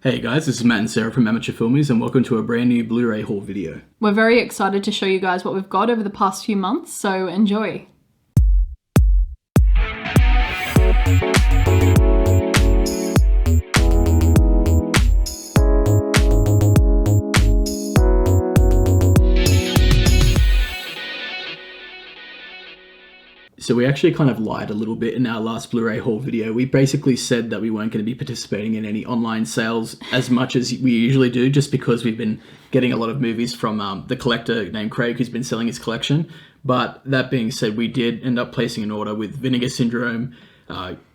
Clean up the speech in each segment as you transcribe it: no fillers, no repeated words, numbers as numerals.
Hey guys, this is Matt and Sarah from Amateur Filmies and welcome to a brand new Blu-ray haul video. We're very excited to show you guys what we've got over the past few months, so enjoy. So we actually kind of lied a little bit in our last Blu-ray haul video. We basically said that we weren't going to be participating in any online sales as much as we usually do, just because we've been getting a lot of movies from the collector named Craig, who's been selling his collection. But that being said, we did end up placing an order with Vinegar Syndrome,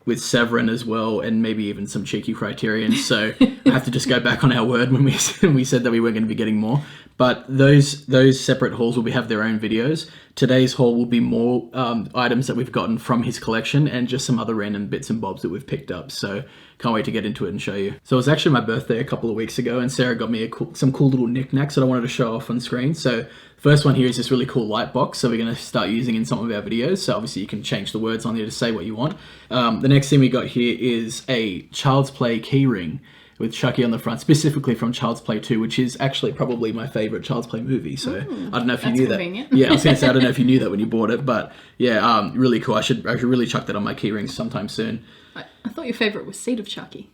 with Severin as well, and maybe even some cheeky Criterion. So I have to just go back on our word when we said that we weren't going to be getting more. But those separate hauls will have their own videos. Today's haul will be more items that we've gotten from his collection and just some other random bits and bobs that we've picked up. So can't wait to get into it and show you. So it was actually my birthday a couple of weeks ago, and Sarah got me some cool little knickknacks that I wanted to show off on screen. So first one here is this really cool light box, so we're going to start using in some of our videos. So obviously you can change the words on here to say what you want. The next thing we got here is a Child's Play keyring with Chucky on the front, specifically from Child's Play 2, which is actually probably my favourite Child's Play movie. So I don't know if you knew convenient. that. Yeah, I was going to say, I don't know if you knew that when you bought it, but yeah, really cool. I should really chuck that on my keyrings sometime soon. I thought your favourite was Seed of Chucky.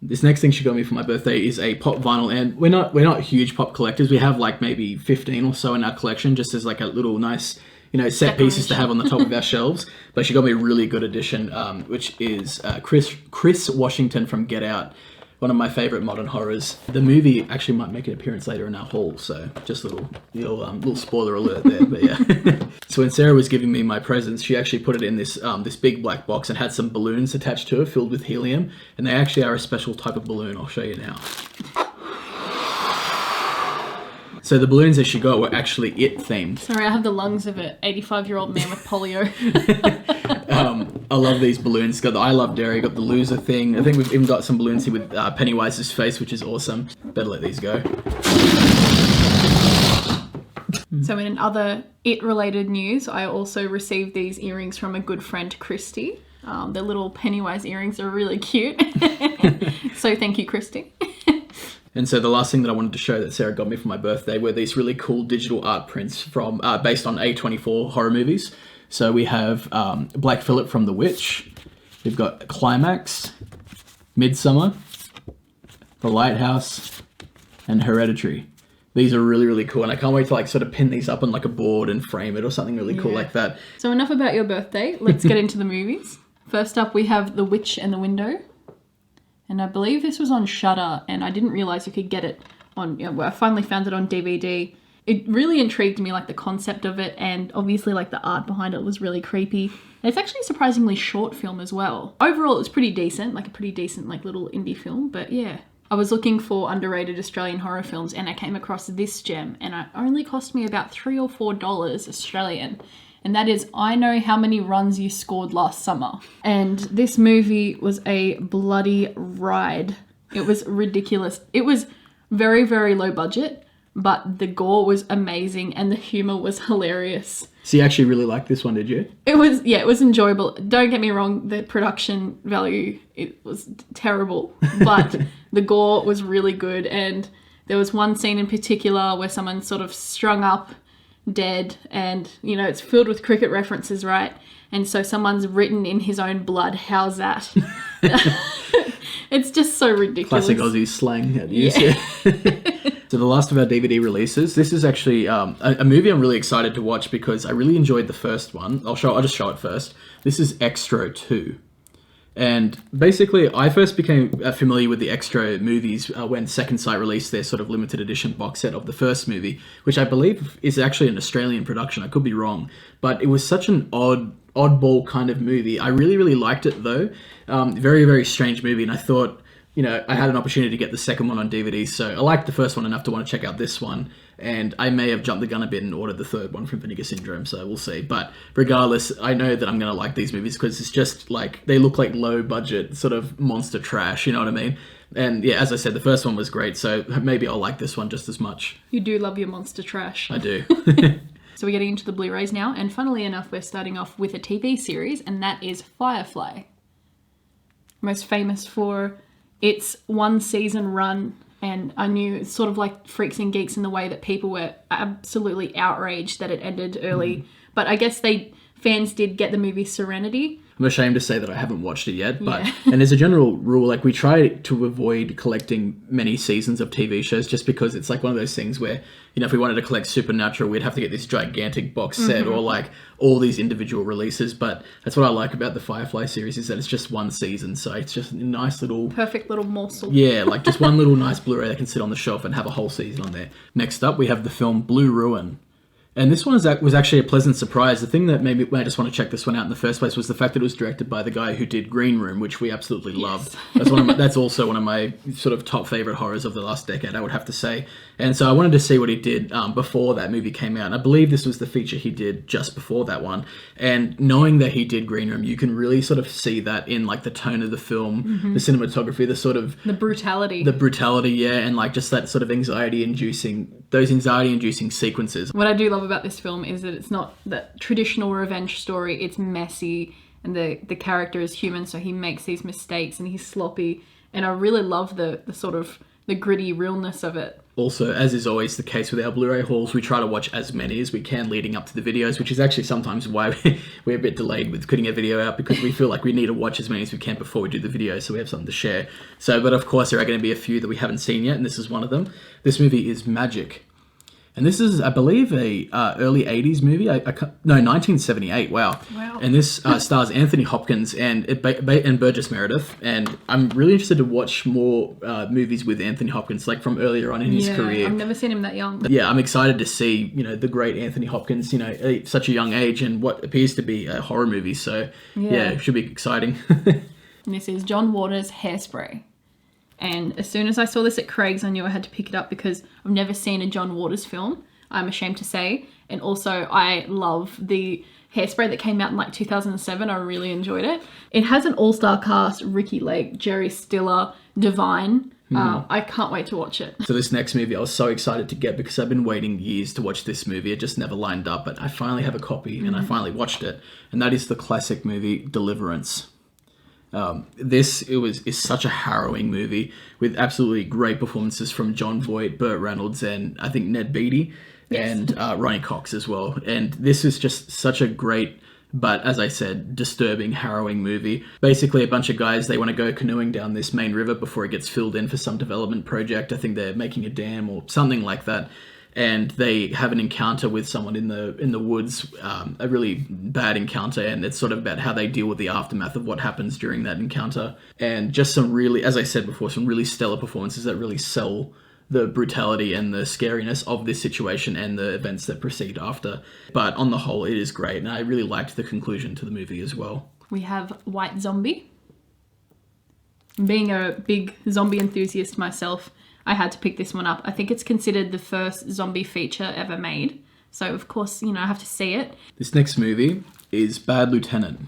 This next thing she got me for my birthday is a pop vinyl, and we're not huge pop collectors. We have like maybe 15 or so in our collection, just as like a little nice, set pieces to have on the top of our shelves. But she got me a really good edition, which is Chris Washington from Get Out, one of my favourite modern horrors. The movie actually might make an appearance later in our haul, so just a little spoiler alert there, but yeah. So when Sarah was giving me my presents, she actually put it in this big black box and had some balloons attached to it filled with helium, and they actually are a special type of balloon. I'll show you now. So the balloons that she got were actually It themed. Sorry, I have the lungs of an 85-year-old man with polio. I love these balloons. Got the I Love Dairy, got the loser thing. I think we've even got some balloons here with Pennywise's face, which is awesome. Better let these go. So in other It-related news, I also received these earrings from a good friend, Christy. The little Pennywise earrings are really cute. So thank you, Christy. And so the last thing that I wanted to show that Sarah got me for my birthday were these really cool digital art prints from based on A24 horror movies. So we have Black Phillip from The Witch. We've got Climax, Midsummer, The Lighthouse, and Hereditary. These are really, really cool, and I can't wait to like sort of pin these up on like a board and frame it or something really cool like that. So enough about your birthday. Let's get into the movies. First up, we have The Witch and the Window. And I believe this was on Shudder, and I didn't realise you could get it on, I finally found it on DVD. It really intrigued me, like the concept of it, and obviously like the art behind it was really creepy. And it's actually a surprisingly short film as well. Overall, it was pretty decent, like a pretty decent like little indie film, but yeah. I was looking for underrated Australian horror films, and I came across this gem, and it only cost me about $3 or $4 Australian. And that is I Know How Many Runs You Scored Last Summer. And this movie was a bloody ride. It was ridiculous. It was very, very low budget, but the gore was amazing and the humor was hilarious. So you actually really liked this one, did you? It was enjoyable. Don't get me wrong, the production value, it was terrible, but the gore was really good. And there was one scene in particular where someone sort of strung up dead, and it's filled with cricket references, right? And so someone's written in his own blood, how's that? It's just so ridiculous. Classic Aussie slang. Yeah. So the last of our DVD releases, this is actually a movie I'm really excited to watch because I really enjoyed the first one. I'll just show it first. This is Extro II. And basically, I first became familiar with the Extra movies when Second Sight released their sort of limited edition box set of the first movie, which I believe is actually an Australian production. I could be wrong. But it was such an oddball kind of movie. I really, really liked it, though. Very, very strange movie. And I thought, I had an opportunity to get the second one on DVD. So I liked the first one enough to want to check out this one. And I may have jumped the gun a bit and ordered the third one from Vinegar Syndrome, so we'll see. But regardless, I know that I'm going to like these movies because it's just like, they look like low budget sort of monster trash, you know what I mean? And yeah, as I said, the first one was great, so maybe I'll like this one just as much. You do love your monster trash. I do. So we're getting into the Blu-rays now, and funnily enough, we're starting off with a TV series, and that is Firefly. Most famous for It's one season run, and I knew it's sort of like Freaks and Geeks in the way that people were absolutely outraged that it ended early. But I guess fans did get the movie Serenity. I'm ashamed to say that I haven't watched it yet, but and as a general rule, like we try to avoid collecting many seasons of TV shows just because it's like one of those things where, you know, if we wanted to collect Supernatural, we'd have to get this gigantic box set or like all these individual releases. But that's what I like about the Firefly series is that it's just one season, so it's just a nice little... Perfect little morsel. Yeah, like just one little nice Blu-ray that can sit on the shelf and have a whole season on there. Next up, we have the film Blue Ruin. And this one was actually a pleasant surprise. The thing that made me I just want to check this one out in the first place was the fact that it was directed by the guy who did Green Room, which we absolutely loved. That's also one of my sort of top favorite horrors of the last decade, I would have to say. And so I wanted to see what he did before that movie came out. And I believe this was the feature he did just before that one. And knowing that he did Green Room, you can really sort of see that in like the tone of the film, the cinematography, the sort of... The brutality. The brutality, yeah, and like just that sort of anxiety-inducing sequences. What I do love about this film is that it's not that traditional revenge story. It's messy, and the character is human, so he makes these mistakes and he's sloppy. And I really love the sort of the gritty realness of it. Also, as is always the case with our Blu-ray hauls, we try to watch as many as we can leading up to the videos, which is actually sometimes why we're a bit delayed with putting a video out, because we feel like we need to watch as many as we can before we do the video so we have something to share. So, but of course there are going to be a few that we haven't seen yet, and this is one of them. This movie is Magic. And this is, I believe, a early 80s movie. 1978, wow. And this stars Anthony Hopkins and Burgess Meredith. And I'm really interested to watch more movies with Anthony Hopkins, like from earlier on in his career. I've never seen him that young. Yeah, I'm excited to see, you know, the great Anthony Hopkins, you know, at such a young age and what appears to be a horror movie. So, yeah it should be exciting. And this is John Waters' Hairspray. And as soon as I saw this at Craig's, I knew I had to pick it up because I've never seen a John Waters film, I'm ashamed to say. And also, I love the Hairspray that came out in like 2007. I really enjoyed it. It has an all-star cast: Ricky Lake, Jerry Stiller, Divine. I can't wait to watch it. So this next movie I was so excited to get because I've been waiting years to watch this movie. It just never lined up, but I finally have a copy and I finally watched it. And that is the classic movie Deliverance. This is such a harrowing movie with absolutely great performances from Jon Voight, Burt Reynolds, and I think Ned Beatty and Ronnie Cox as well. And this is just such a great, but as I said, disturbing, harrowing movie. Basically, a bunch of guys, they want to go canoeing down this main river before it gets filled in for some development project. I think they're making a dam or something like that. And they have an encounter with someone in the woods, a really bad encounter, and it's sort of about how they deal with the aftermath of what happens during that encounter. And just some really, as I said before, some really stellar performances that really sell the brutality and the scariness of this situation and the events that proceed after. But on the whole, it is great, and I really liked the conclusion to the movie as well. We have White Zombie. Being a big zombie enthusiast myself, I had to pick this one up. I think it's considered the first zombie feature ever made. So, of course, you know, I have to see it. This next movie is Bad Lieutenant.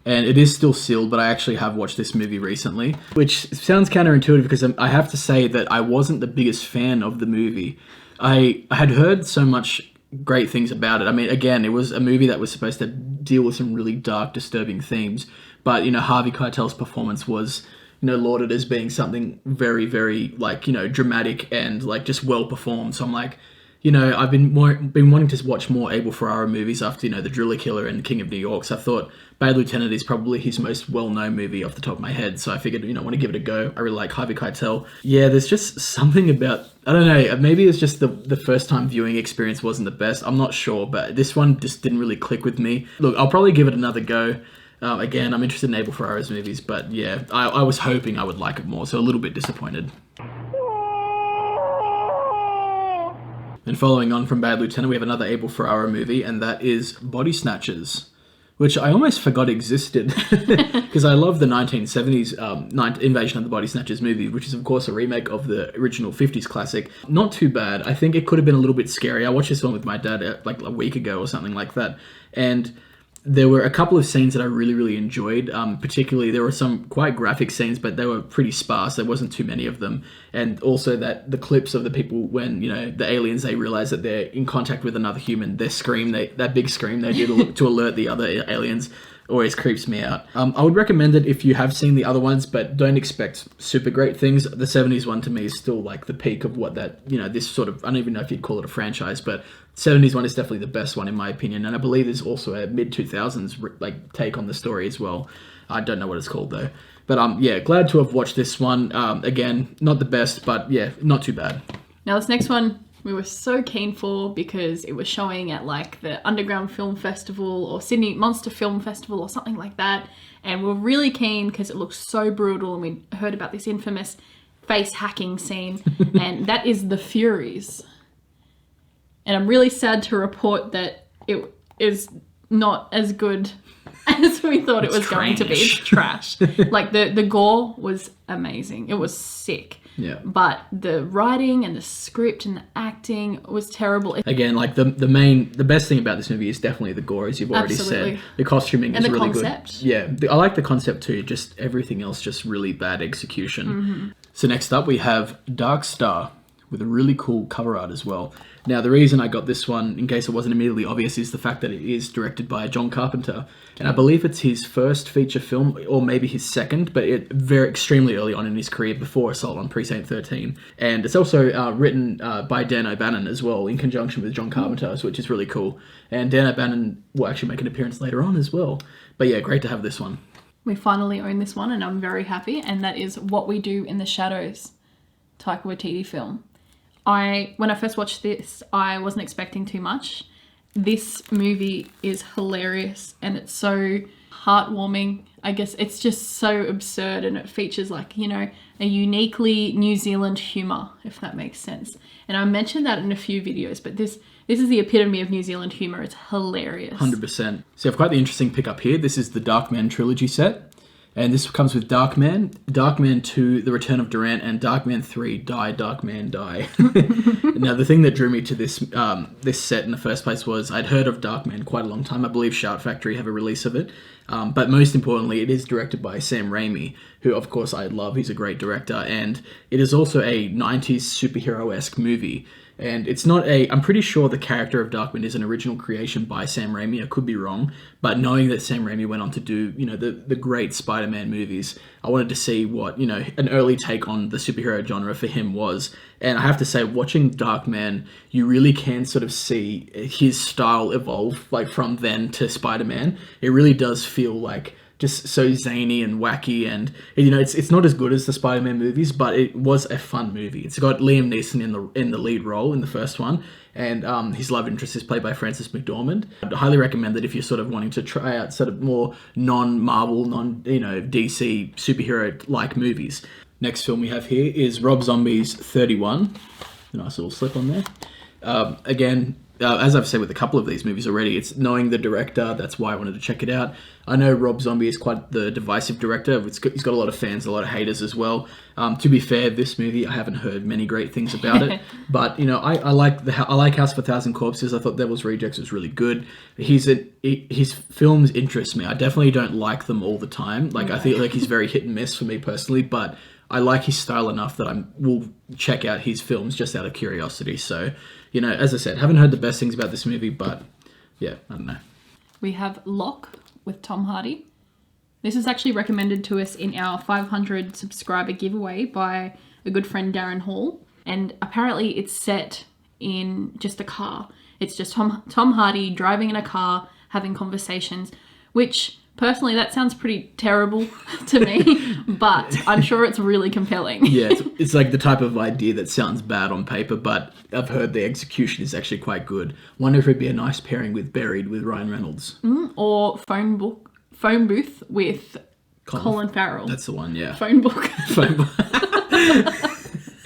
And it is still sealed, but I actually have watched this movie recently, which sounds counterintuitive because I have to say that I wasn't the biggest fan of the movie. I had heard so much great things about it. I mean, again, it was a movie that was supposed to deal with some really dark, disturbing themes. But, you know, Harvey Keitel's performance was, you know, lauded as being something very, very, like, you know, dramatic and, like, just well performed. So I'm like, you know, I've been wanting to watch more Abel Ferrara movies after, you know, The Driller Killer and King of New York. So I thought Bad Lieutenant is probably his most well-known movie off the top of my head. So I figured, you know, I want to give it a go. I really like Harvey Keitel. Yeah, there's just something about, I don't know, maybe it's just the first time viewing experience wasn't the best. I'm not sure, but this one just didn't really click with me. Look, I'll probably give it another go. Again, I'm interested in Abel Ferrara's movies, but yeah, I was hoping I would like it more, so a little bit disappointed. And following on from Bad Lieutenant, we have another Abel Ferrara movie, and that is Body Snatchers, which I almost forgot existed because I love the 1970s Invasion of the Body Snatchers movie, which is, of course, a remake of the original 50s classic. Not too bad. I think it could have been a little bit scary. I watched this one with my dad like a week ago or something like that, and there were a couple of scenes that I really, really enjoyed. Particularly, there were some quite graphic scenes, but they were pretty sparse. There wasn't too many of them. And also that the clips of the people when, you know, the aliens, they realize that they're in contact with another human, their scream, that big scream they did to alert the other aliens. always creeps me out. I would recommend it if you have seen the other ones, but don't expect super great things. The 70s one to me is still like the peak of what that, you know, this sort of, I don't even know if you'd call it a franchise, but 70s one is definitely the best one in my opinion. And I believe there's also a mid-2000s like take on the story as well. I don't know what it's called though. But yeah, glad to have watched this one. Again, not the best, but yeah, not too bad. Now this next one we were so keen for because it was showing at like the Underground Film Festival or Sydney Monster Film Festival or something like that. And we were really keen because it looked so brutal and we heard about this infamous face hacking scene. And that is The Furies. And I'm really sad to report that it is not as good as we thought it was going to be. It's trash. Like the gore was amazing. It was sick. Yeah. But the writing and the script and the acting was terrible. Again, like the best thing about this movie is definitely the gore, as you've already said. The costuming is really good. And the concept. Yeah, I like the concept too. Just everything else, just really bad execution. Mm-hmm. So next up we have Darkstar with a really cool cover art as well. Now, the reason I got this one, in case it wasn't immediately obvious, is the fact that it is directed by John Carpenter. And I believe it's his first feature film, or maybe his second, but extremely early on in his career, before Assault on Precinct 13. And it's also written by Dan O'Bannon as well, in conjunction with John Carpenter, which is really cool. And Dan O'Bannon will actually make an appearance later on as well. But yeah, great to have this one. We finally own this one, and I'm very happy. And that is What We Do in the Shadows, Taika Waititi film. When I first watched this, I wasn't expecting too much. This movie is hilarious and it's so heartwarming. I guess it's just so absurd and it features like, you know, a uniquely New Zealand humour, if that makes sense. And I mentioned that in a few videos, but this is the epitome of New Zealand humour. It's hilarious. 100%. So I've quite the interesting pick up here. This is the Man Trilogy set. And this comes with Darkman 2, The Return of Durant, and Darkman 3, Die, Darkman, Die. Now, the thing that drew me to this set in the first place was I'd heard of Darkman quite a long time. I believe Shout Factory have a release of it. But most importantly, it is directed by Sam Raimi, who, of course, I love. He's a great director. And it is also a 90s superhero-esque movie. And it's not I'm pretty sure the character of Darkman is an original creation by Sam Raimi. I could be wrong. But knowing that Sam Raimi went on to do, you know, the great Spider-Man movies, I wanted to see what, you know, an early take on the superhero genre for him was. And I have to say, watching Darkman, you really can sort of see his style evolve, like from then to Spider-Man. It really does feel like just so zany and wacky, and you know, it's not as good as the Spider-Man movies, but it was a fun movie. It's got Liam Neeson in the lead role in the first one, and his love interest is played by Frances McDormand. I'd highly recommend it if you're sort of wanting to try out sort of more non-Marvel, DC superhero-like movies. Next film we have here is Rob Zombie's 31. A nice little slip on there. Again, as I've said with a couple of these movies already, it's knowing the director. That's why I wanted to check it out. I know Rob Zombie is quite the divisive director. He's got a lot of fans, a lot of haters as well. To be fair, this movie, I haven't heard many great things about it. But, you know, I like House of a Thousand Corpses. I thought Devil's Rejects was really good. His films interest me. I definitely don't like them all the time. Like, I feel like he's very hit and miss for me personally. But I like his style enough that I will check out his films just out of curiosity. So, you know, as I said, haven't heard the best things about this movie, but yeah, I don't know. We have Locke with Tom Hardy. This is actually recommended to us in our 500 subscriber giveaway by a good friend, Darren Hall. And apparently it's set in just a car. It's just Tom Hardy driving in a car, having conversations, which personally, that sounds pretty terrible to me, but I'm sure it's really compelling. Yeah, it's like the type of idea that sounds bad on paper, but I've heard the execution is actually quite good. Wonder if it'd be a nice pairing with Buried with Ryan Reynolds. Or Phone Booth with Colin Farrell. That's the one, yeah. Phone Book.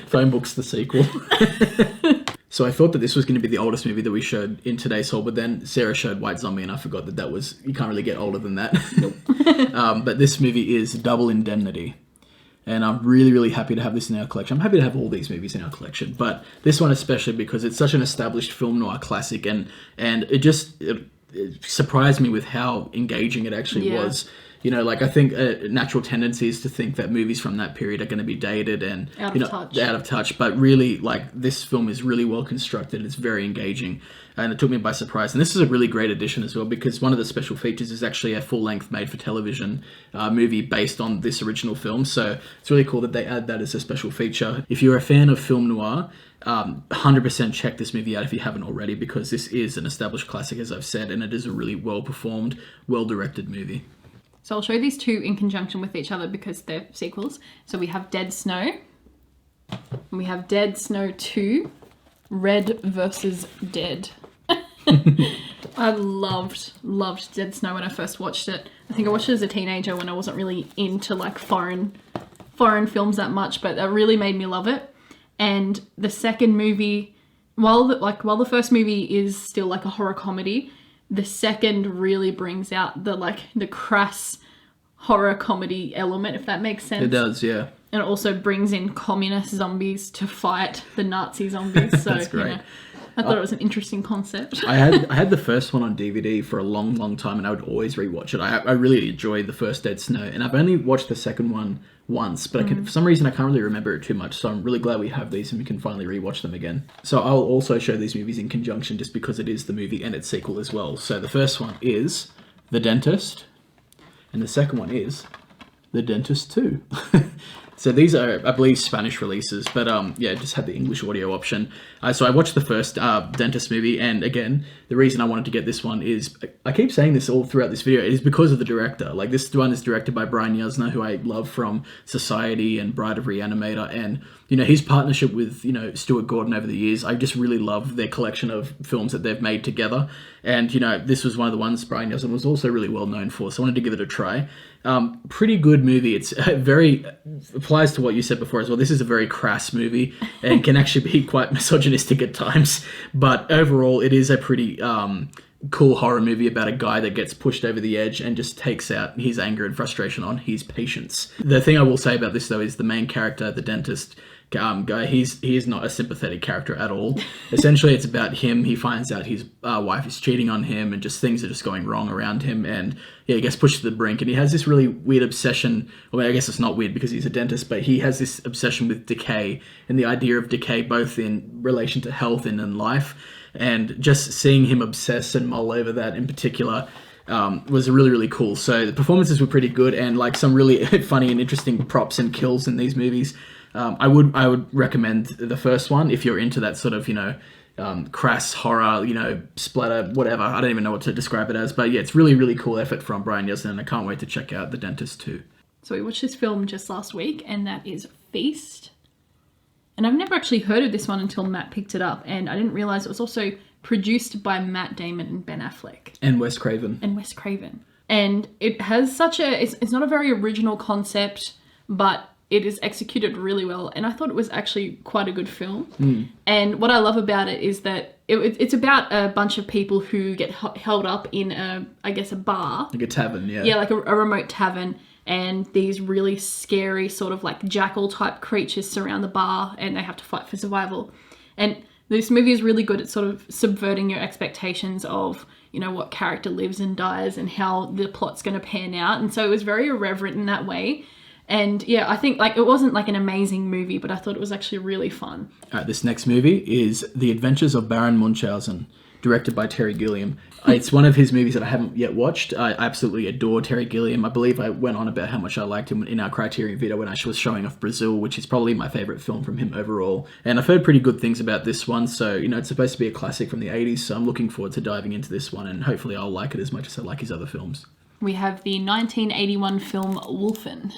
Phone Book's the sequel. So I thought that this was going to be the oldest movie that we showed in today's haul, but then Sarah showed White Zombie and I forgot that was, you can't really get older than that. Nope. But this movie is Double Indemnity. And I'm really, really happy to have this in our collection. I'm happy to have all these movies in our collection, but this one especially because it's such an established film noir classic, and it surprised me with how engaging it actually was. You know, like I think a natural tendency is to think that movies from that period are going to be dated and Out of touch. But really, like this film is really well constructed. It's very engaging, and it took me by surprise. And this is a really great addition as well because one of the special features is actually a full-length made-for-television movie based on this original film. So it's really cool that they add that as a special feature. If you're a fan of film noir, 100% check this movie out if you haven't already, because this is an established classic, as I've said, and it is a really well-performed, well-directed movie. So I'll show these two in conjunction with each other because they're sequels. So we have Dead Snow, and we have Dead Snow 2, Red versus Dead. I loved Dead Snow when I first watched it. I think I watched it as a teenager when I wasn't really into like foreign films that much, but that really made me love it. And the second movie, while the first movie is still like a horror comedy, the second really brings out the crass horror comedy element, if that makes sense. It does, yeah. And it also brings in communist zombies to fight the Nazi zombies. So, that's great. You know, I thought it was an interesting concept. I had the first one on DVD for a long time, and I would always rewatch it. I really enjoyed the first Dead Snow, and I've only watched the second one once, but for some reason I can't really remember it too much, so I'm really glad we have these and we can finally rewatch them again. So I'll also show these movies in conjunction just because it is the movie and its sequel as well. So the first one is The Dentist, and the second one is The Dentist 2. So these are, I believe, Spanish releases, but yeah, just had the English audio option. So I watched the first Dentist movie, and again, the reason I wanted to get this one is, I keep saying this all throughout this video, it is because of the director. Like, this one is directed by Brian Yuzna, who I love from Society and Bride of Reanimator, and, you know, his partnership with, you know, Stuart Gordon over the years, I just really love their collection of films that they've made together. And, you know, this was one of the ones Brian Yuzna was also really well known for, so I wanted to give it a try. Pretty good movie. It's very, applies to what you said before as well. This is a very crass movie and can actually be quite misogynistic at times, but overall it is a pretty cool horror movie about a guy that gets pushed over the edge and just takes out his anger and frustration on his patients. The thing I will say about this though is the main character, the dentist guy, he is not a sympathetic character at all. Essentially, it's about him. He finds out his wife is cheating on him, and just things are just going wrong around him, and yeah, he gets pushed to the brink, and he has this really weird obsession. Well, I guess it's not weird because he's a dentist, but he has this obsession with decay and the idea of decay, both in relation to health and in life, and just seeing him obsess and mull over that in particular was really, really cool. So the performances were pretty good, and like some really funny and interesting props and kills in these movies. I would recommend the first one if you're into that sort of, you know, crass horror, you know, splatter, whatever. I don't even know what to describe it as, but yeah, it's really, really cool effort from Brian Yuzna, and I can't wait to check out The Dentist 2. So we watched this film just last week, and that is Feast. And I've never actually heard of this one until Matt picked it up, and I didn't realize it was also produced by Matt Damon and Ben Affleck. And Wes Craven. And it has such a, it's not a very original concept, but it is executed really well, and I thought it was actually quite a good film. And what I love about it is that it's about a bunch of people who get held up in a bar. Like a tavern, yeah. Yeah, like a remote tavern, and these really scary sort of like jackal-type creatures surround the bar, and they have to fight for survival. And this movie is really good at sort of subverting your expectations of, you know, what character lives and dies and how the plot's going to pan out. And so it was very irreverent in that way. And yeah, I think like it wasn't like an amazing movie, but I thought it was actually really fun. All right, this next movie is The Adventures of Baron Munchausen, directed by Terry Gilliam. It's one of his movies that I haven't yet watched. I absolutely adore Terry Gilliam. I believe I went on about how much I liked him in our Criterion video when I was showing off Brazil, which is probably my favourite film from him overall. And I've heard pretty good things about this one, so, you know, it's supposed to be a classic from the 80s, so I'm looking forward to diving into this one, and hopefully I'll like it as much as I like his other films. We have the 1981 film Wolfen.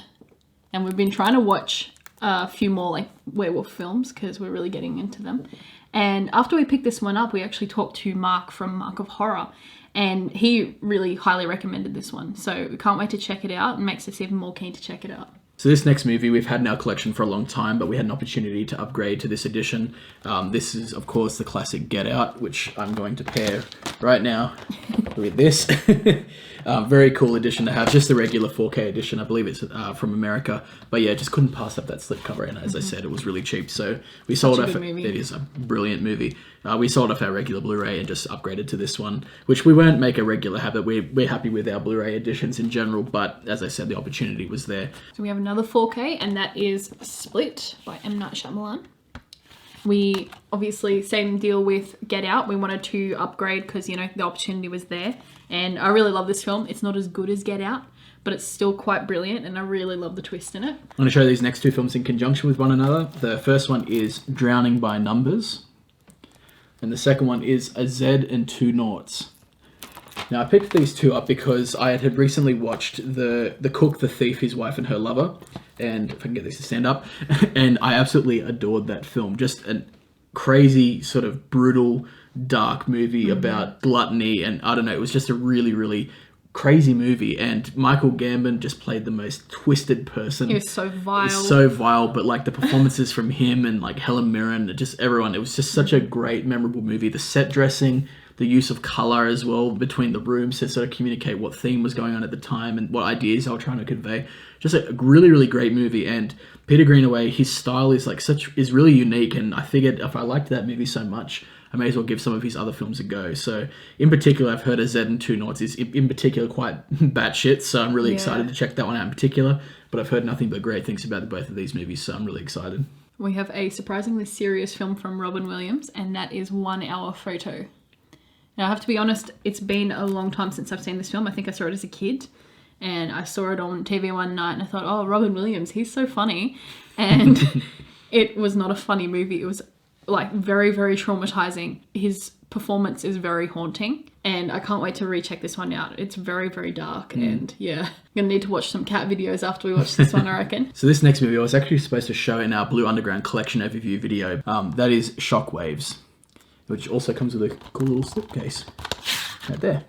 And we've been trying to watch a few more like werewolf films because we're really getting into them. And after we picked this one up, we actually talked to Mark from Mark of Horror, and he really highly recommended this one. So we can't wait to check it out, and makes us even more keen to check it out. So this next movie we've had in our collection for a long time, but we had an opportunity to upgrade to this edition. This is, of course, the classic Get Out, which I'm going to pair right now with this. Very cool edition to have, just the regular 4K edition. I believe it's from America. But yeah, just couldn't pass up that slipcover, and as I said, it was really cheap. So we sold it. It is a brilliant movie. We sold off our regular Blu-ray and just upgraded to this one, which we won't make a regular habit. We're happy with our Blu-ray editions in general, but as I said, the opportunity was there. So we have another 4K, and that is Split by M. Night Shyamalan. We obviously, same deal with Get Out. We wanted to upgrade because, you know, the opportunity was there. And I really love this film. It's not as good as Get Out, but it's still quite brilliant, and I really love the twist in it. I'm going to show these next two films in conjunction with one another. The first one is Drowning by Numbers, and the second one is A Z and Two Noughts. Now, I picked these two up because I had recently watched The Cook, the Thief, His Wife and Her Lover, and if I can get these to stand up, and I absolutely adored that film. Just a crazy, sort of brutal, dark movie about gluttony, and I don't know, it was just a really, really crazy movie, and Michael Gambon just played the most twisted person. He was so vile. So vile, but like the performances from him and like Helen Mirren, just everyone, it was just such a great, memorable movie. The set dressing, the use of colour as well between the rooms to sort of communicate what theme was going on at the time and what ideas they were trying to convey. Just a really, really great movie. And Peter Greenaway, his style is is really unique, and I figured if I liked that movie so much, I may as well give some of his other films a go. So, in particular, I've heard A Z and Two Noughts is, in particular, quite batshit, so I'm really excited to check that one out in particular. But I've heard nothing but great things about both of these movies, so I'm really excited. We have a surprisingly serious film from Robin Williams, and that is 1 Hour Photo. Now, I have to be honest, it's been a long time since I've seen this film. I think I saw it as a kid, and I saw it on TV one night, and I thought, oh, Robin Williams, he's so funny. And it was not a funny movie. It was like very, very traumatizing. His performance is very haunting, and I can't wait to recheck this one out. It's very, very dark, and yeah, I'm gonna need to watch some cat videos after we watch this one, I reckon. So this next movie I was actually supposed to show in our Blue Underground collection overview video. That is Shockwaves, which also comes with a cool little slipcase right there.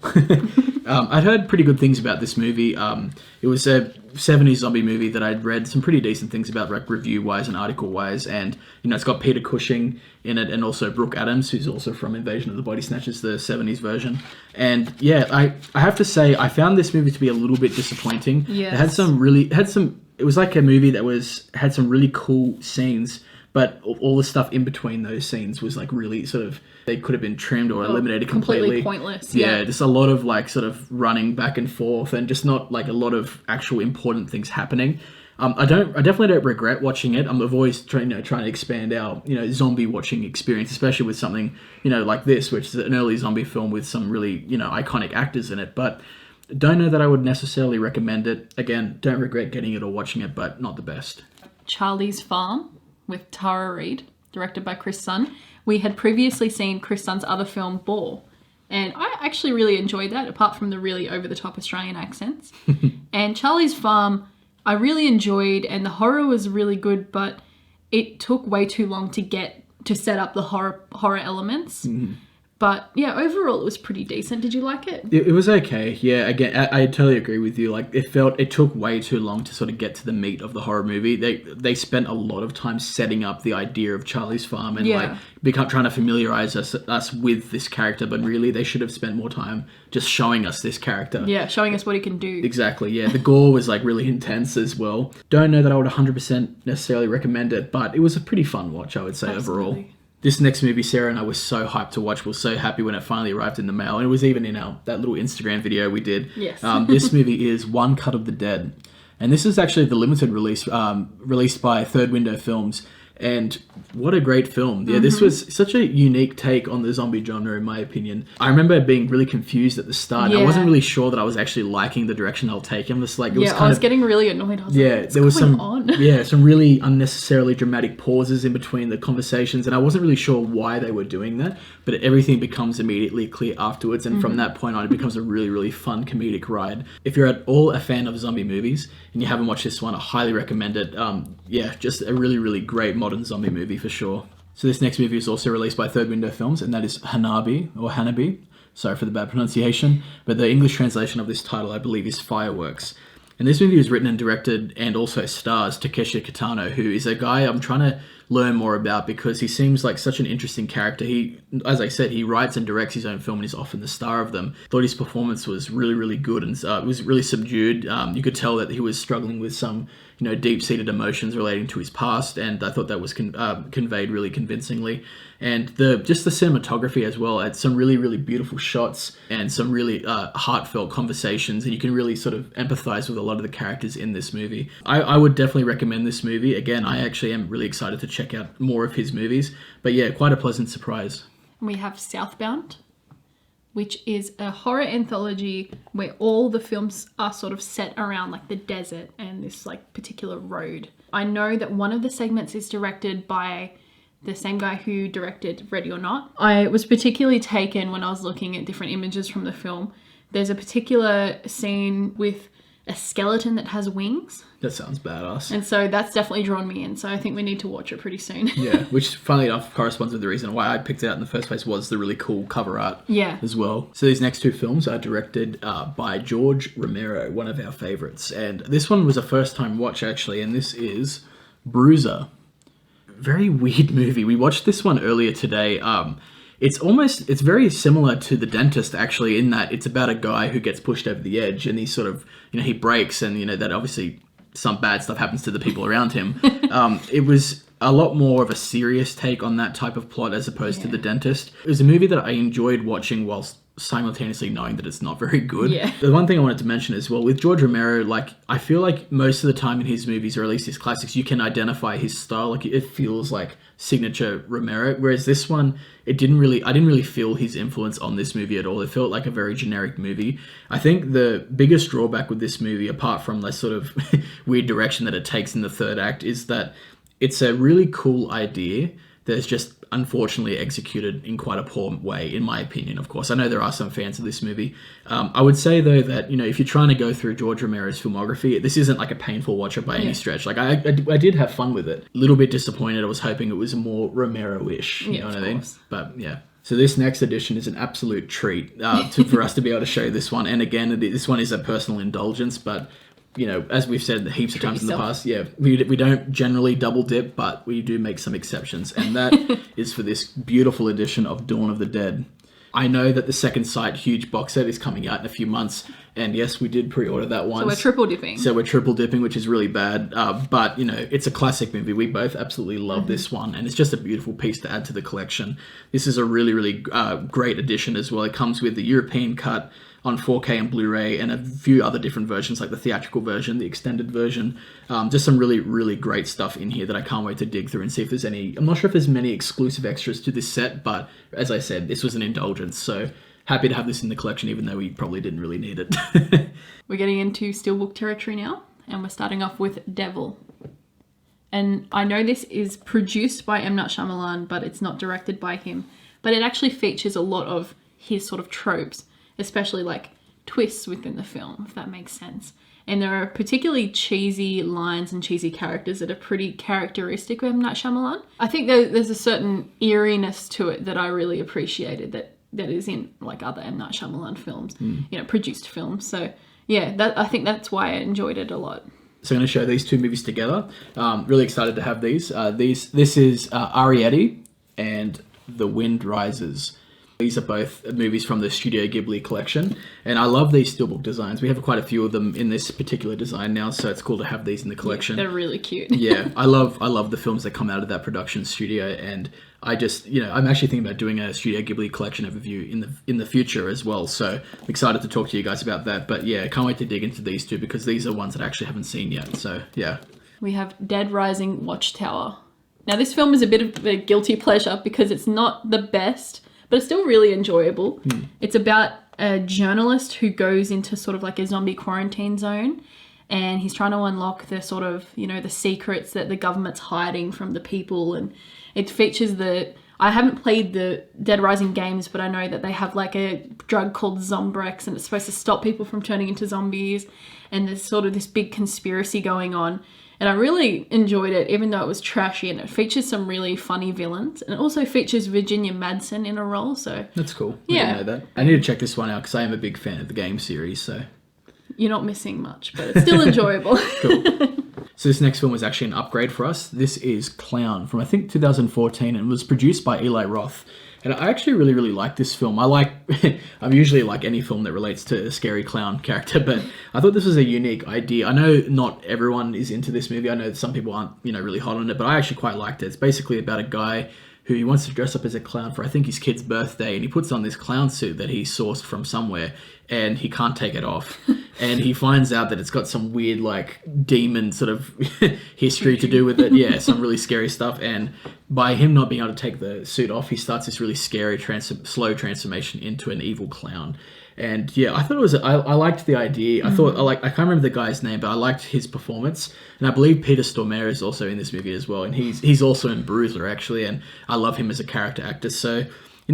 I'd heard pretty good things about this movie. It was a 70s zombie movie that I'd read some pretty decent things about, like review-wise and article-wise, and you know, it's got Peter Cushing in it and also Brooke Adams, who's also from Invasion of the Body Snatchers, the 70s version. And yeah, I have to say, I found this movie to be a little bit disappointing. Yes. It was like a movie that had some really cool scenes, but all the stuff in between those scenes was like really sort of, they could have been trimmed or eliminated completely. Pointless. Yeah, just a lot of like sort of running back and forth and just not like a lot of actual important things happening. I definitely don't regret watching it. I've always trying to expand our, zombie watching experience, especially with something, like this, which is an early zombie film with some really, iconic actors in it. But don't know that I would necessarily recommend it. Again, don't regret getting it or watching it, but not the best. Charlie's Farm with Tara Reid, directed by Chris Sun. We had previously seen Chris Sun's other film, Ball, and I actually really enjoyed that, apart from the really over-the-top Australian accents. And Charlie's Farm, I really enjoyed, and the horror was really good, but it took way too long to set up the horror elements. Mm-hmm. But yeah, overall it was pretty decent. Did you like it? It was okay. Yeah, again, I totally agree with you. Like, it took way too long to sort of get to the meat of the horror movie. They spent a lot of time setting up the idea of Charlie's Farm and trying to familiarize us with this character. But really, they should have spent more time just showing us this character. Yeah, showing us what he can do. Exactly. Yeah, the gore was like really intense as well. Don't know that I would 100% necessarily recommend it, but it was a pretty fun watch, I would say. Absolutely. Overall. This next movie, Sarah and I were so hyped to watch. We were so happy when it finally arrived in the mail. And it was even in that little Instagram video we did. Yes. This movie is One Cut of the Dead. And this is actually the limited release, released by Third Window Films. And what a great film. Yeah, This was such a unique take on the zombie genre, in my opinion. I remember being really confused at the start. Yeah. I wasn't really sure that I was actually liking the direction they'll take him. I was getting really annoyed. I was like, there was some really unnecessarily dramatic pauses in between the conversations, and I wasn't really sure why they were doing that, but everything becomes immediately clear afterwards, and from that point on, it becomes a really, really fun comedic ride. If you're at all a fan of zombie movies, and you haven't watched this one, I highly recommend it. Just a really, really great modern zombie movie for sure. So this next movie is also released by Third Window Films, and that is Hanabi. Sorry for the bad pronunciation, but the English translation of this title, I believe, is Fireworks. And this movie was written and directed and also stars Takeshi Kitano, who is a guy I'm trying to learn more about because he seems like such an interesting character. He, as I said, he writes and directs his own film and is often the star of them. Thought his performance was really, really good and it was really subdued. You could tell that he was struggling with some, deep-seated emotions relating to his past, and I thought that was conveyed really convincingly. And just the cinematography as well, had some really, really beautiful shots and some really heartfelt conversations, and you can really sort of empathize with a lot of the characters in this movie. I would definitely recommend this movie. Again, I actually am really excited to check out more of his movies, but yeah, quite a pleasant surprise. We have Southbound, which is a horror anthology where all the films are sort of set around like the desert and this like particular road. I know that one of the segments is directed by the same guy who directed Ready or Not. I was particularly taken when I was looking at different images from the film. There's a particular scene with a skeleton that has wings. That sounds badass. And so that's definitely drawn me in. So I think we need to watch it pretty soon. Yeah, which funnily enough corresponds with the reason why I picked it out in the first place was the really cool cover art as well. So these next two films are directed by George Romero, one of our favourites. And this one was a first time watch actually, and this is Bruiser. Very weird movie. We watched this one earlier today. It's very similar to The Dentist actually, in that it's about a guy who gets pushed over the edge and he sort of, he breaks, and that obviously some bad stuff happens to the people around him. It was a lot more of a serious take on that type of plot as opposed to The Dentist. It was a movie that I enjoyed watching whilst simultaneously knowing that it's not very good. Yeah. The one thing I wanted to mention as well, with George Romero, I feel like most of the time in his movies, or at least his classics, you can identify his style. It feels like signature Romero, whereas this one, I didn't really feel his influence on this movie at all. It felt like a very generic movie. I think the biggest drawback with this movie, apart from the sort of weird direction that it takes in the third act, is that it's a really cool idea that's just unfortunately executed in quite a poor way, in my opinion, of course. I know there are some fans of this movie. I would say, though, that, if you're trying to go through George Romero's filmography, this isn't like a painful watch by any stretch. I did have fun with it. A little bit disappointed. I was hoping it was more Romero-ish, you know what I mean? But yeah. So this next edition is an absolute treat for us to be able to show this one. And again, this one is a personal indulgence, but as we've said heaps of times in the past, we don't generally double dip, but we do make some exceptions. And that is for this beautiful edition of Dawn of the Dead. I know that the Second Sight huge box set is coming out in a few months. And yes, we did pre-order that one. So we're triple dipping. Which is really bad. But, it's a classic movie. We both absolutely love this one. And it's just a beautiful piece to add to the collection. This is a really, really great edition as well. It comes with the European cut on 4K and Blu-ray, and a few other different versions, like the theatrical version, the extended version. Just some really, really great stuff in here that I can't wait to dig through and see if there's any... I'm not sure if there's many exclusive extras to this set, but as I said, this was an indulgence, so happy to have this in the collection, even though we probably didn't really need it. We're getting into Steelbook territory now, and we're starting off with Devil. And I know this is produced by M. Night Shyamalan, but it's not directed by him. But it actually features a lot of his sort of tropes, especially like twists within the film, if that makes sense. And there are particularly cheesy lines and cheesy characters that are pretty characteristic of M. Night Shyamalan. I think there's a certain eeriness to it that I really appreciated that is in like other M. Night Shyamalan films, produced films. So yeah, I think that's why I enjoyed it a lot. So I'm going to show these two movies together. Really excited to have these. This is Arrietti and The Wind Rises. These are both movies from the Studio Ghibli collection, and I love these steelbook designs. We have quite a few of them in this particular design now, so it's cool to have these in the collection. Yeah, they're really cute. Yeah, I love the films that come out of that production studio, and I just, I'm actually thinking about doing a Studio Ghibli collection overview in the future as well, so I'm excited to talk to you guys about that. But yeah, can't wait to dig into these two, because these are ones that I actually haven't seen yet, so yeah. We have Dead Rising Watchtower. Now this film is a bit of a guilty pleasure because it's not the best, but it's still really enjoyable. It's about a journalist who goes into sort of like a zombie quarantine zone, and he's trying to unlock the sort of, the secrets that the government's hiding from the people. And it features I haven't played the Dead Rising games, but I know that they have like a drug called Zombrex, and it's supposed to stop people from turning into zombies. And there's sort of this big conspiracy going on. And I really enjoyed it, even though it was trashy, and it features some really funny villains. And it also features Virginia Madsen in a role, so... That's cool. I didn't know that. I need to check this one out, because I am a big fan of the game series, so... You're not missing much, but it's still enjoyable. Cool. So this next film was actually an upgrade for us. This is Clown from, I think, 2014, and was produced by Eli Roth. And I actually really, really like this film. I usually like any film that relates to a scary clown character, but I thought this was a unique idea. I know not everyone is into this movie. I know that some people aren't, really hot on it, but I actually quite liked it. It's basically about a guy who he wants to dress up as a clown for, I think, his kid's birthday, and he puts on this clown suit that he sourced from somewhere, and he can't take it off. And he finds out that it's got some weird, demon sort of history to do with it. Yeah, some really scary stuff. And by him not being able to take the suit off, he starts this really scary, slow transformation into an evil clown. And yeah, I thought it was, I liked the idea. I can't remember the guy's name, but I liked his performance. And I believe Peter Stormare is also in this movie as well. And he's also in Bruiser, actually. And I love him as a character actor. So,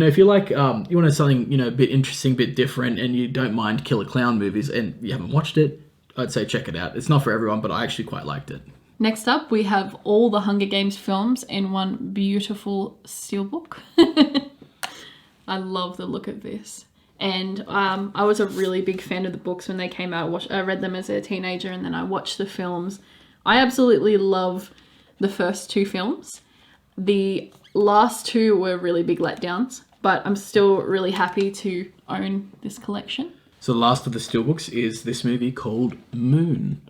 if you like, you want something, a bit interesting, bit different, and you don't mind killer clown movies and you haven't watched it, I'd say check it out. It's not for everyone, but I actually quite liked it. Next up, we have all the Hunger Games films in one beautiful steelbook. I love the look of this. And I was a really big fan of the books when they came out. I read them as a teenager, and then I watched the films. I absolutely love the first two films. The last two were really big letdowns, but I'm still really happy to own this collection. So the last of the steelbooks is this movie called Moon,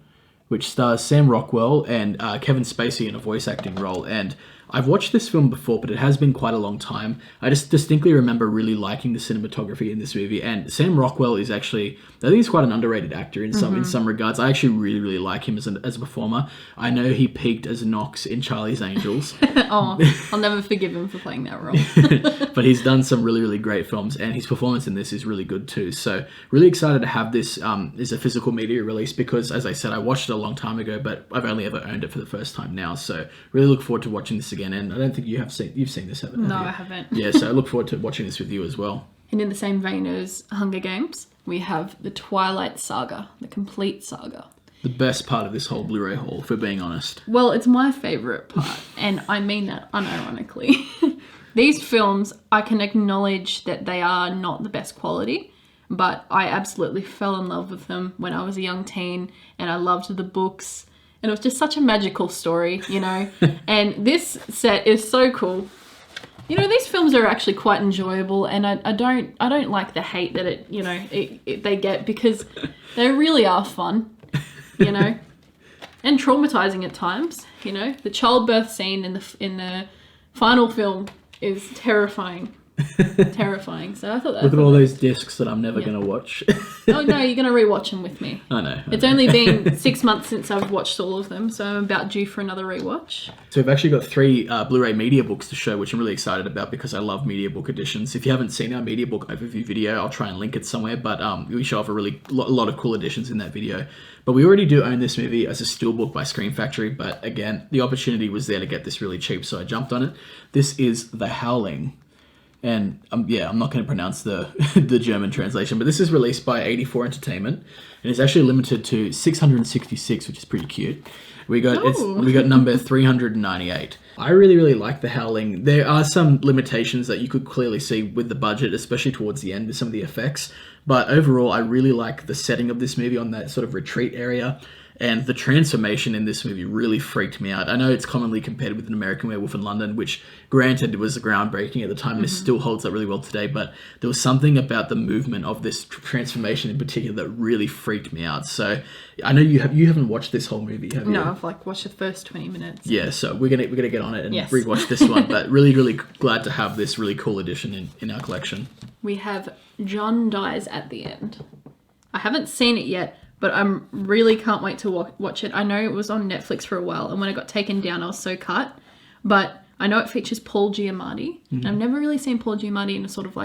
which stars Sam Rockwell and Kevin Spacey in a voice acting role. And I've watched this film before, but it has been quite a long time. I just distinctly remember really liking the cinematography in this movie. And Sam Rockwell is actually, I think he's quite an underrated actor in some regards. I actually really, really like him as a performer. I know he peaked as Knox in Charlie's Angels. Oh, I'll never forgive him for playing that role. But he's done some really, really great films, and his performance in this is really good too. So really excited to have this as a physical media release because, as I said, I watched it a long time ago, but I've only ever owned it for the first time now. So really look forward to watching this again. And I don't think you've seen this, haven't you? No, I haven't. Yeah, so I look forward to watching this with you as well. And in the same vein as Hunger Games, we have the Twilight saga, the complete saga. The best part of this whole Blu-ray haul, if we're being honest. Well, it's my favourite part, and I mean that unironically. These films, I can acknowledge that they are not the best quality, but I absolutely fell in love with them when I was a young teen, and I loved the books. And it was just such a magical story, And this set is so cool. These films are actually quite enjoyable, and I don't like the hate that they get because they really are fun, and traumatizing at times. The childbirth scene in the final film is terrifying. Terrifying. So I thought that. Look at all those discs that I'm never going to watch. Oh no, you're going to rewatch them with me. I know. It's only been 6 months since I've watched all of them, so I'm about due for another rewatch. So we've actually got 3 Blu-ray Mediabooks to show, which I'm really excited about because I love Mediabook editions. If you haven't seen our Mediabook overview video, I'll try and link it somewhere, but we show off a lot of cool editions in that video. But we already do own this movie as a steelbook by Screen Factory, but again, the opportunity was there to get this really cheap, so I jumped on it. This is The Howling. And I'm not going to pronounce the German translation, but this is released by 84 Entertainment, and it's actually limited to 666, which is pretty cute. We got number 398. I really, really like The Howling. There are some limitations that you could clearly see with the budget, especially towards the end with some of the effects. But overall, I really like the setting of this movie on that sort of retreat area. And the transformation in this movie really freaked me out. I know it's commonly compared with An American Werewolf in London, which granted was groundbreaking at the time and it still holds up really well today, but there was something about the movement of this transformation in particular that really freaked me out. So I know you haven't watched this whole movie, have you? No, I've watched the first 20 minutes. Yeah, so we're gonna get on it and rewatch this one, but really, really glad to have this really cool edition in our collection. We have John Dies at the End. I haven't seen it yet, but I really can't wait to watch it. I know it was on Netflix for a while, and when it got taken down, I was so cut. But I know it features Paul Giamatti. Mm-hmm. I've never really seen Paul Giamatti in a sort of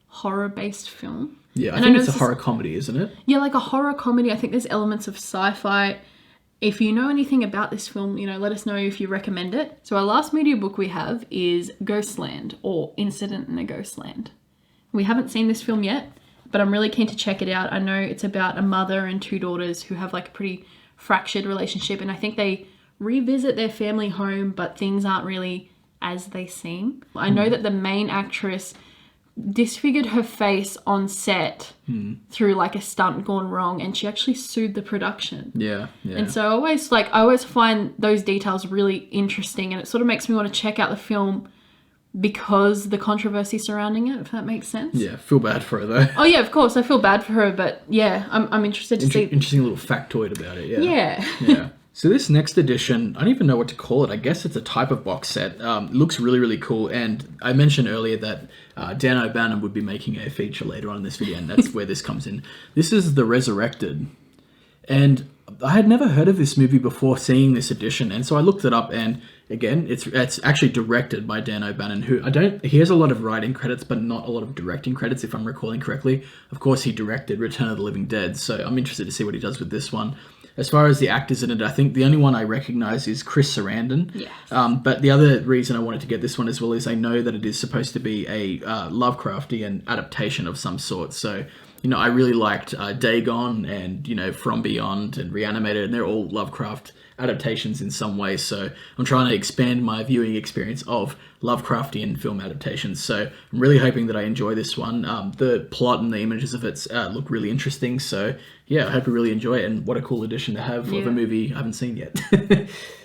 horror-based film. Yeah, I think it's a horror comedy, isn't it? Yeah, like a horror comedy. I think there's elements of sci-fi. If you know anything about this film, let us know if you recommend it. So our last media book we have is Ghostland, or Incident in a Ghostland. We haven't seen this film yet, but I'm really keen to check it out. I know it's about a mother and 2 daughters who have a pretty fractured relationship, and I think they revisit their family home, but things aren't really as they seem. I know that the main actress disfigured her face on set through like a stunt gone wrong, and she actually sued the production. Yeah. And so I always find those details really interesting, and it sort of makes me want to check out the film because the controversy surrounding it, if that makes sense. Yeah, feel bad for her though. Oh yeah, of course, I feel bad for her, but yeah, I'm interested to see. Interesting little factoid about it. Yeah. Yeah. So this next edition, I don't even know what to call it. I guess it's a type of box set. It looks really, really cool. And I mentioned earlier that Dan O'Bannon would be making a feature later on in this video, and that's where this comes in. This is The Resurrected. And I had never heard of this movie before seeing this edition, and so I looked it up, and again, it's actually directed by Dan O'Bannon, who he has a lot of writing credits, but not a lot of directing credits, if I'm recalling correctly. Of course, he directed Return of the Living Dead, so I'm interested to see what he does with this one. As far as the actors in it, I think the only one I recognize is Chris Sarandon. Yes. But the other reason I wanted to get this one as well is I know that it is supposed to be a Lovecraftian adaptation of some sort. So, you know, I really liked Dagon and, you know, From Beyond and Reanimated, and they're all Lovecraft adaptations in some way. So I'm trying to expand my viewing experience of Lovecraftian film adaptations. So I'm really hoping that I enjoy this one. The plot and the images of it look really interesting. So yeah, I hope you really enjoy it. And what a cool edition to have of a movie I haven't seen yet.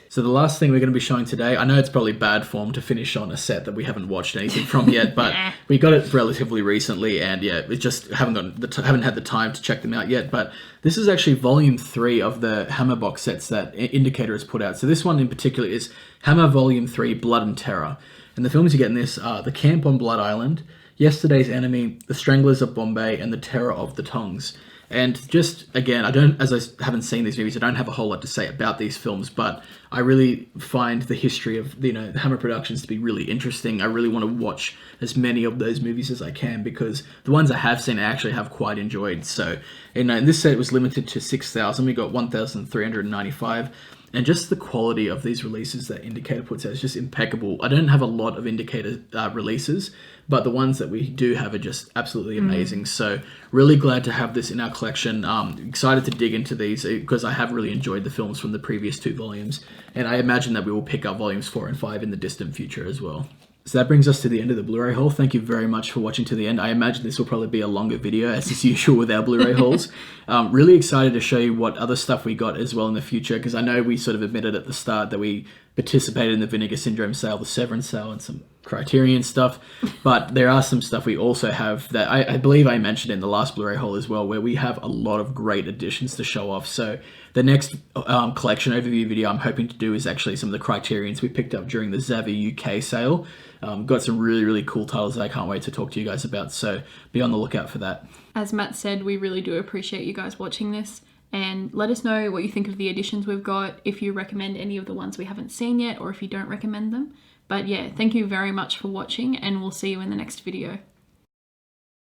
So the last thing we're going to be showing today, I know it's probably bad form to finish on a set that we haven't watched anything from yet, but we got it relatively recently, and yeah, we just haven't had the time to check them out yet. But this is actually Volume 3 of the Hammer box sets that Indicator has put out. So this one in particular is Hammer Volume 3, Blood and Terror. And the films you get in this are The Camp on Blood Island, Yesterday's Enemy, The Stranglers of Bombay, and The Terror of the Tongues. And just, again, as I haven't seen these movies, I don't have a whole lot to say about these films, but I really find the history of, you know, Hammer Productions to be really interesting. I really want to watch as many of those movies as I can, because the ones I have seen I actually have quite enjoyed. So, you know, this set was limited to 6,000. We got 1,395. And just the quality of these releases that Indicator puts out is just impeccable. I don't have a lot of Indicator releases, but the ones that we do have are just absolutely amazing. So really glad to have this in our collection. Excited to dig into these because I have really enjoyed the films from the previous 2 volumes. And I imagine that we will pick up volumes 4 and 5 in the distant future as well. So that brings us to the end of the Blu-ray haul. Thank you very much for watching to the end. I imagine this will probably be a longer video, as is usual with our Blu-ray hauls. Really excited to show you what other stuff we got as well in the future, because I know we sort of admitted at the start that we participated in the Vinegar Syndrome sale, the Severance sale, and some Criterion stuff. But there are some stuff we also have that I believe I mentioned in the last Blu-ray haul as well, where we have a lot of great additions to show off. So the next collection overview video I'm hoping to do is actually some of the Criterions we picked up during the Zavvi UK sale. Got some really, really cool titles that I can't wait to talk to you guys about, so be on the lookout for that. As Matt said, we really do appreciate you guys watching this, and let us know what you think of the editions we've got, if you recommend any of the ones we haven't seen yet, or if you don't recommend them. But yeah, thank you very much for watching, and we'll see you in the next video.